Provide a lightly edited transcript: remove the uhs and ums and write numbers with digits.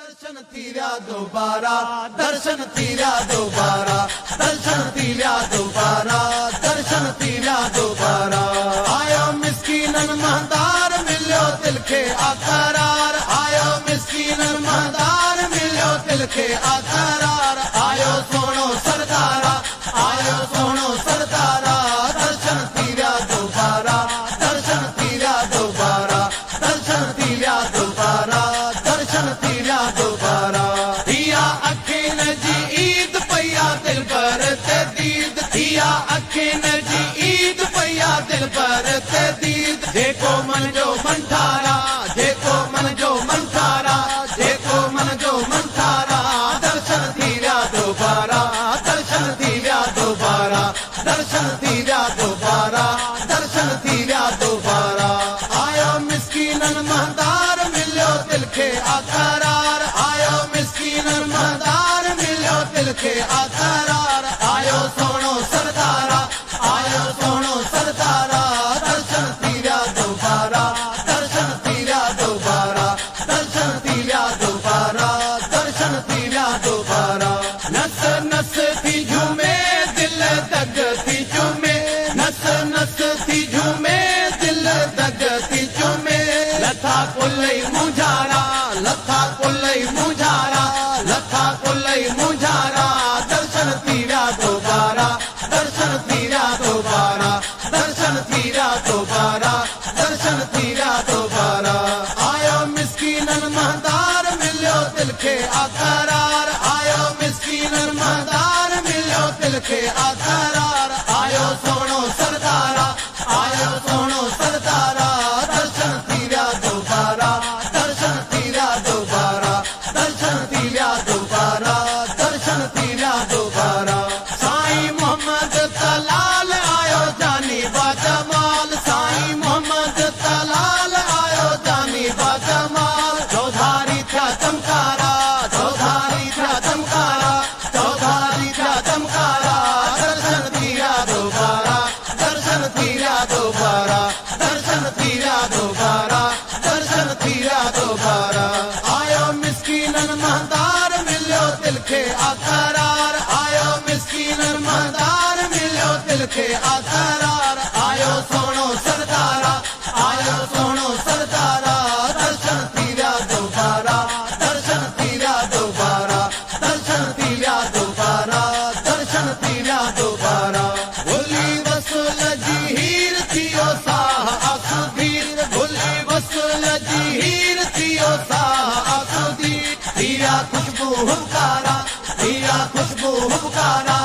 दर्शन theta दोबारा, दर्शन theta दोबारा, दर्शन theta दोबारा, दर्शन थीरा दोबारा। आयो मिस्कीनन महदार मिलियो दिल खे आकरार, आयो मिस्कीनन महदार मिलियो दिल खे आकरार। आयो सोनो सरदारा, आयो सोनो सरदारा, दर्शन थीरा दोबारा, दर्शन थीरा दोबारा, दर्शन थीरा दोबारा, दर्शन थीरा दोबारा। थिया अखिन जी ईद पैया दिल पर ते दीद, थिया अखिन जी ईद पैया दिल पर ते दीद। जेको मन जो मन थारा, जेको मन जो मन थारा, जेको मन जो मन थारा, दर्शन थीरा दोबारा, दर्शन थीरा दोबारा, दर्शन थीरा दोबारा, दर्शन थीरा दोबारा। आयो मिस्कीनन महदार मिलियो दिल खे आकरार, आयो मिस्कीनन महदार मिलियो दिल खे आकरार। आयो सोनो सरदारा, आयो सोनो सरदारा, दर्शन थीरा दोबारा, दर्शन थीरा दोबारा, दर्शन थीरा दोबारा, दर्शन थीरा दोबारा। नस नस थी झूमे दिल दग थी झूमे, नस नस थी झूमे दिल दग थी झूमे। लथा कुलई मुझारा, लथा कुलई मुझारा, लथा कुलई मुझारा, दर्शन थीरा दोबारा, दर्शन थीरा दोबारा, दर्शन थीरा दोबारा, दर्शन थीरा दोबारा। आयो मिस्कीनन महदार मिलियो दिल खे आकरार, आयो मिस्कीनन महदार मिलियो दिल खे आकरार। आयो सोनो सरदारा, आयो सोनो सरदारा, दर्शन थीरा दोबारा, दर्शन थीरा दोबारा, दर्शन थीरा दोबारा, दर्शन थीरा दोबारा। साईं मोहम्मद तलाल आयो जानी बाजमाल, साईं मोहम्मद तलाल आयो जानी बाजमाल। चौधारी था चमकारा, चौधारी था चमकारा, चौधारी था चमकारा, दर्शन थीरा दोबारा, दर्शन थीरा दोबारा, दर्शन थीरा दोबारा, दर्शन थीरा दोबारा। आयो मिस्कीनन महदार मिलियो दिल खे आकरार, आयो मिस्कीनन महदार मिलियो दिल खे आकरार। आयो सोनो सरदारा, आयो सोनो सरदारा, दर्शन थीरा दोबारा, दर्शन थीरा दोबारा, दर्शन थीरा दोबारा, दर्शन थीरा दोबारा। भुली वसूल जी हीर थियो साह आसुदीर, भुली वसूल जी हीर थियो साह आसुदीर। थीरा खुशबू हुबकारा, थीरा खुशबू हुबकारा,